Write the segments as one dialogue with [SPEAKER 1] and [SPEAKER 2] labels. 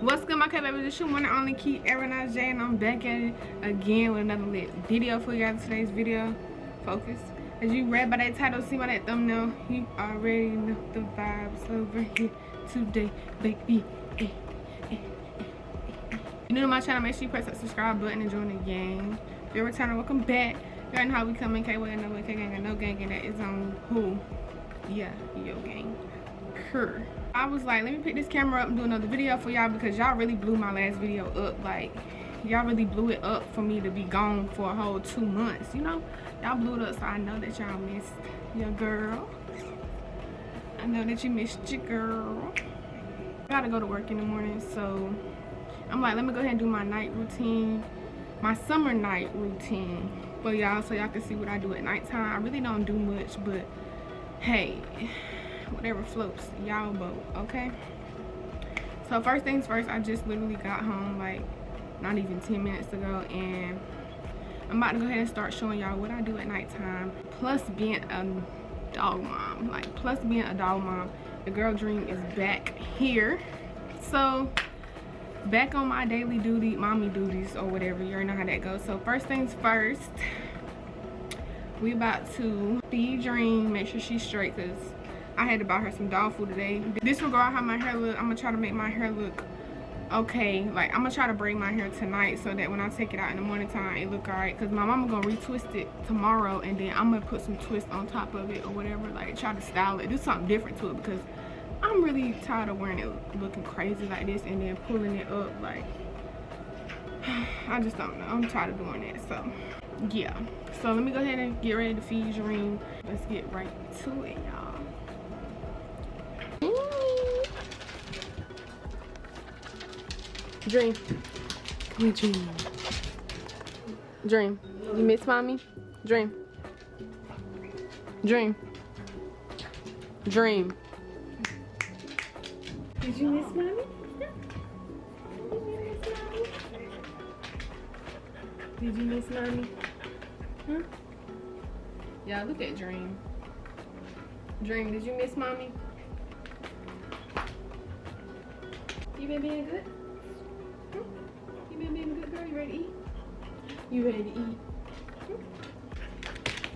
[SPEAKER 1] What's good, my baby? This your one and only Kiarye Nausjae, and I'm back at it again with another lit video for you guys. Today's video, focus. As you read by that title, see by that thumbnail, you already know the vibes over here today, baby. If you're new to my channel, make sure you press that subscribe button and join the gang. If you're a returner, welcome back. You already know how we come in. K-Way, no way, K-Gang, and no gang, and that is on who? Yeah, yo gang. Her. I was like, let me pick this camera up and do another video for y'all because y'all really blew my last video up. Like, y'all really blew it up for me to be gone for a whole 2 months, you know? Y'all blew it up, so I know that y'all missed your girl. I know that you missed your girl. I gotta go to work in the morning, so I'm like, let me go ahead and do my night routine, my summer night routine for y'all, so y'all can see what I do at nighttime. I really don't do much, but hey, whatever floats y'all boat, okay? So first things first, I just literally got home like not even 10 minutes ago, and I'm about to go ahead and start showing y'all what I do at nighttime, plus being a dog mom. Like, plus being a dog mom, the girl dream is back here. So back on my daily duty, mommy duties or whatever, you already know how that goes. So first things first, we about to feed Dream, make sure she's straight, because I had to buy her some dog food today. Disregard how my hair look. I'm gonna try to make my hair look okay. Like, I'm gonna try to braid my hair tonight so that when I take it out in the morning time, it look alright. Because my mama gonna retwist it tomorrow, and then I'm gonna put some twist on top of it or whatever. Like, try to style it, do something different to it, because I'm really tired of wearing it looking crazy like this and then pulling it up. Like, I just don't know. I'm tired of doing that. So yeah. So let me go ahead and get ready to feed Dream. Let's get right to it, y'all. Dream, come here, Dream. Dream, you miss mommy? Dream. Dream. Dream. Did you miss mommy? Did you miss mommy? Huh? Yeah, look at Dream. Dream, did you miss mommy? You been being good? You been being a good girl? You ready to eat? You ready to eat?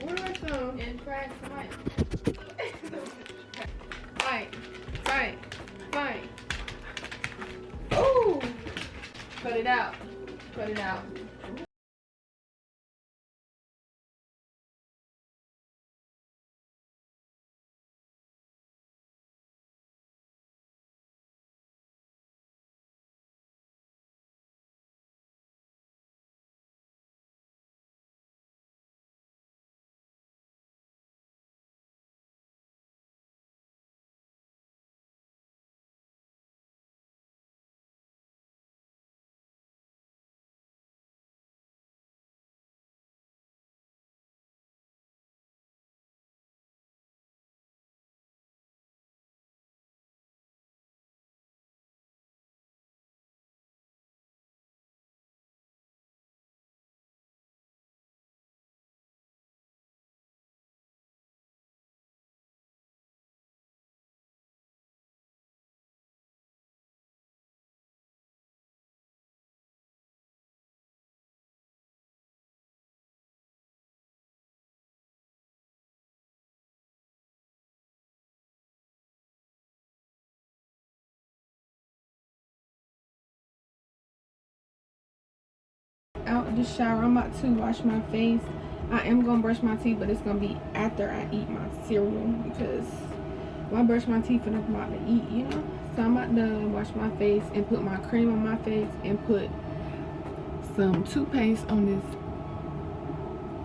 [SPEAKER 1] What are some? And try fight. Fight. Oh! Cut it out. Cut it out. Out the shower, I'm about to wash my face. I am gonna brush my teeth, but it's gonna be after I eat my cereal, because when I brush my teeth and I'm about to eat, you know. So I'm about to wash my face and put my cream on my face and put some toothpaste on this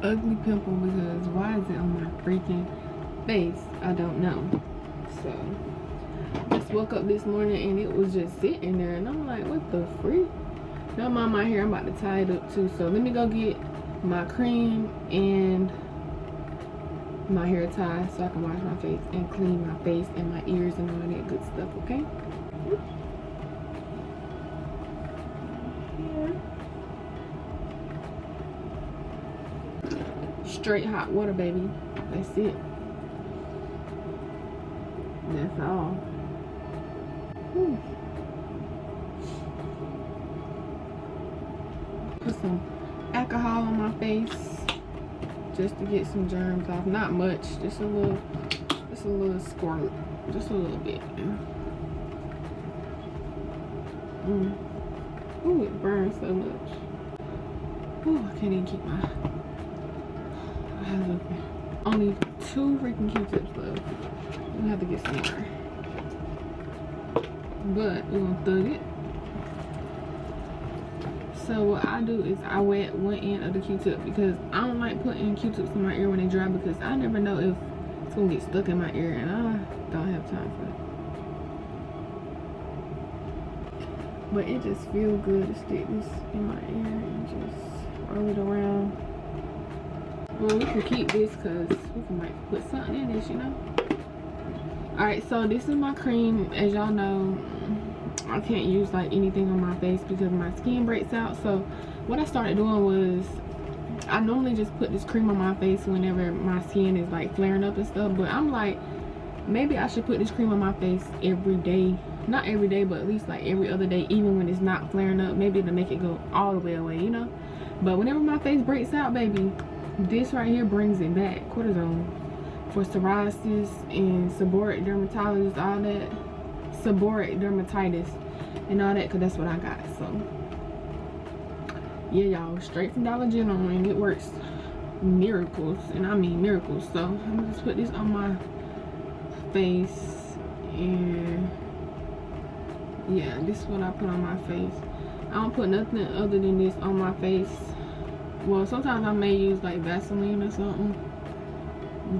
[SPEAKER 1] ugly pimple, because why is it on my freaking face? I don't know. So just woke up this morning and it was just sitting there, and I'm like, what the freak? Now I'm on my hair, I'm about to tie it up too. So let me go get my cream and my hair tie so I can wash my face and clean my face and my ears and all that good stuff, okay? Yeah. Straight hot water, baby. That's it. That's all. Whew. put some alcohol on my face just to get some germs off. Not much, just a little squirt, just a little bit. Ooh, it burns so much. Ooh, I can't even keep my eyes open. Only 2 freaking Q-tips left. We'll have to get some more. But we're gonna thug it. So what I do is I wet one end of the Q-tip because I don't like putting Q-tips in my ear when they dry because I never know if it's gonna get stuck in my ear and I don't have time for it. But it just feels good to stick this in my ear and just roll it around. Well, we can keep this because we can like put something in this, you know. Alright, so this is my cream. As y'all know, I can't use like anything on my face because my skin breaks out. So what I started doing was I normally just put this cream on my face whenever my skin is like flaring up and stuff, but I'm like, maybe I should put this cream on my face every day. Not every day, but at least like every other day, even when it's not flaring up. Maybe to make it go all the way away, you know. But whenever my face breaks out, baby, this right here brings it back. Cortisone for psoriasis and seborrheic dermatitis, all that. Seborrheic dermatitis and all that, because that's what I got. So yeah, y'all, straight from Dollar General, and it works miracles, and I mean miracles. So I'm gonna just put this on my face, and yeah, this is what I put on my face. I don't put nothing other than this on my face. Well, sometimes I may use like Vaseline or something,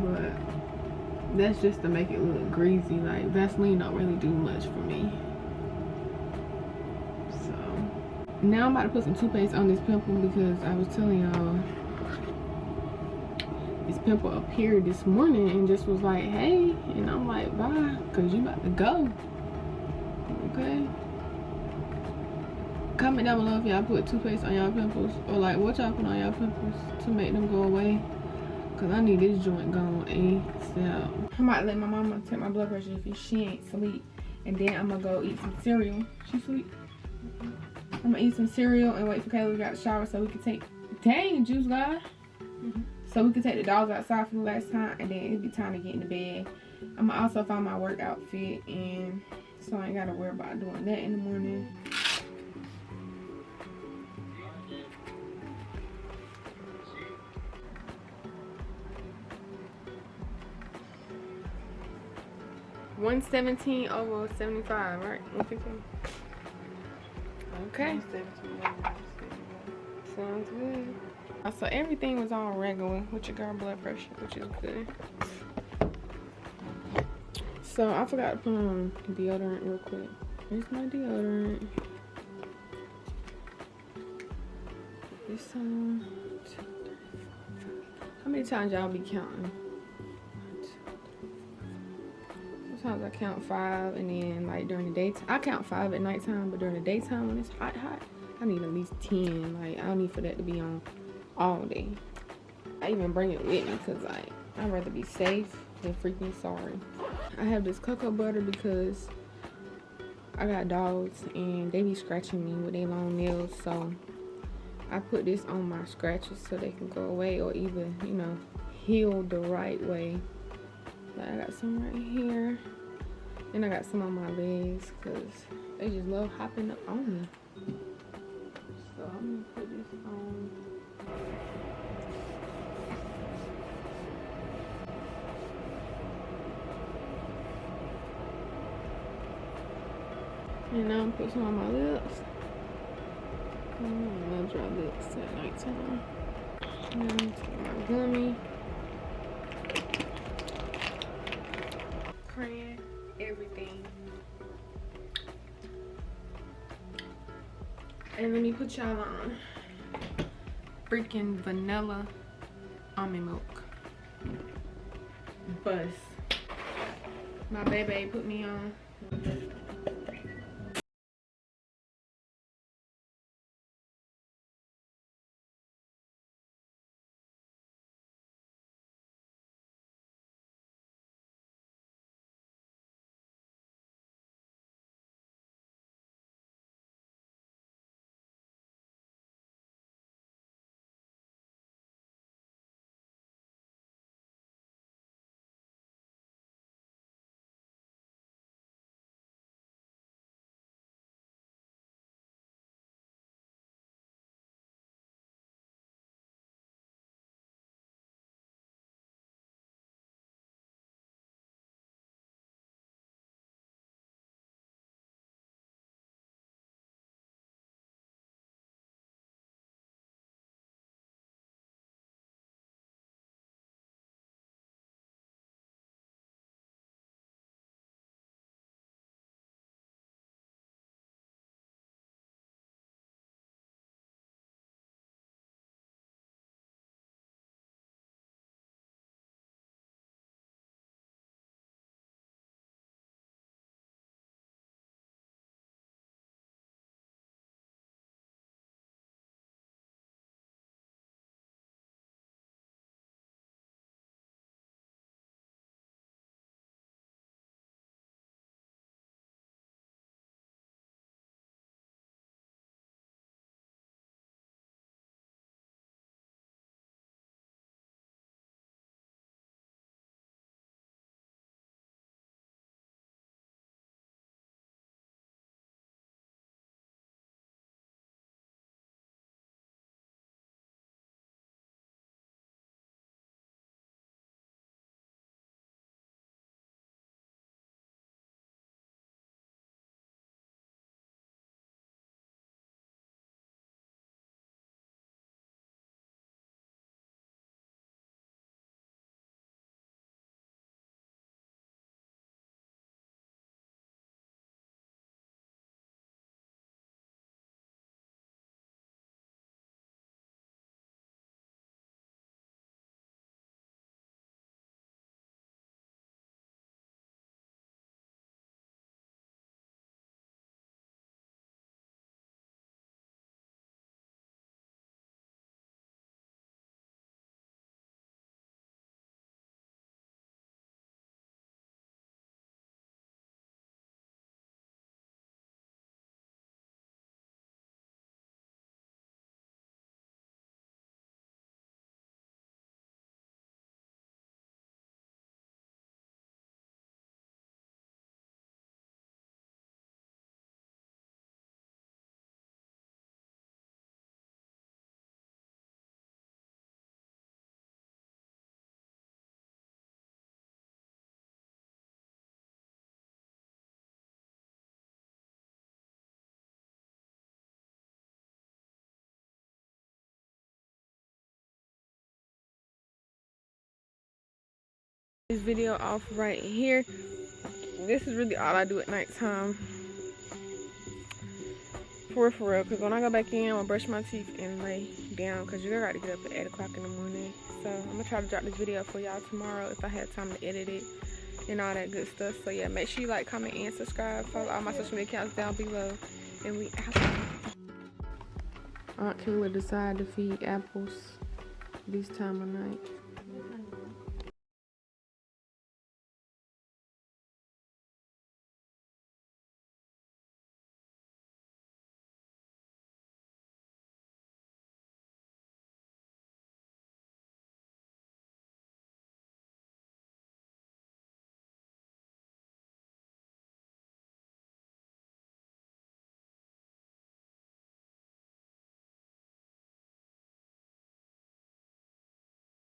[SPEAKER 1] but that's just to make it look greasy. Like Vaseline don't really do much for me. So now I'm about to put some toothpaste on this pimple because I was telling y'all this pimple appeared this morning and just was like, hey, and I'm like, bye, because you about to go. Okay, comment down below if y'all put toothpaste on y'all pimples, or like what y'all put on y'all pimples to make them go away, because I need this joint gone ASAP. I'm about to let my mama take my blood pressure if she ain't sleep, and then I'm gonna go eat some cereal. She sleep? I'm gonna eat some cereal and wait for Kayla to get out the shower so we can take, dang, juice guy. So we can take the dogs outside for the last time, and then it'll be time to get in the bed. I'm gonna also find my work outfit, and so I ain't gotta worry about doing that in the morning. $117 over 75, right? 115. Okay. Sounds good. So everything was all regular with your girl blood pressure, which is good. So I forgot to put on deodorant real quick. Here's my deodorant. Put this on. 2, 3, 4, 5. How many times y'all be counting? 1, 2, 3, 4. Sometimes I count 5, and then like during the daytime, I count 5 at nighttime, but during the daytime when it's hot, I need at least 10. Like I don't need for that to be on all day. I even bring it with me because like I'd rather be safe than freaking sorry. I have this cocoa butter because I got dogs and they be scratching me with their long nails, so I put this on my scratches so they can go away, or either, you know, heal the right way. Like I got some right here, and I got some on my legs because they just love hopping up on me. So I'm gonna put this on. And now I'm putting some on my lips. I'll dry lips at nighttime. And then take my gummy. Crayon, everything. And let me put y'all on freaking vanilla almond milk. Buzz. My baby put me on This video off right here. This is really all I do at nighttime. For real, because when I go back in, I'm gonna brush my teeth and lay down, because you gotta get up at 8 o'clock in the morning. So I'm gonna try to drop this video for y'all tomorrow if I have time to edit it and all that good stuff. So yeah, make sure you like, comment, and subscribe. Follow all my social media accounts down below. And we out. Aunt Kayla decided to feed apples this time of night.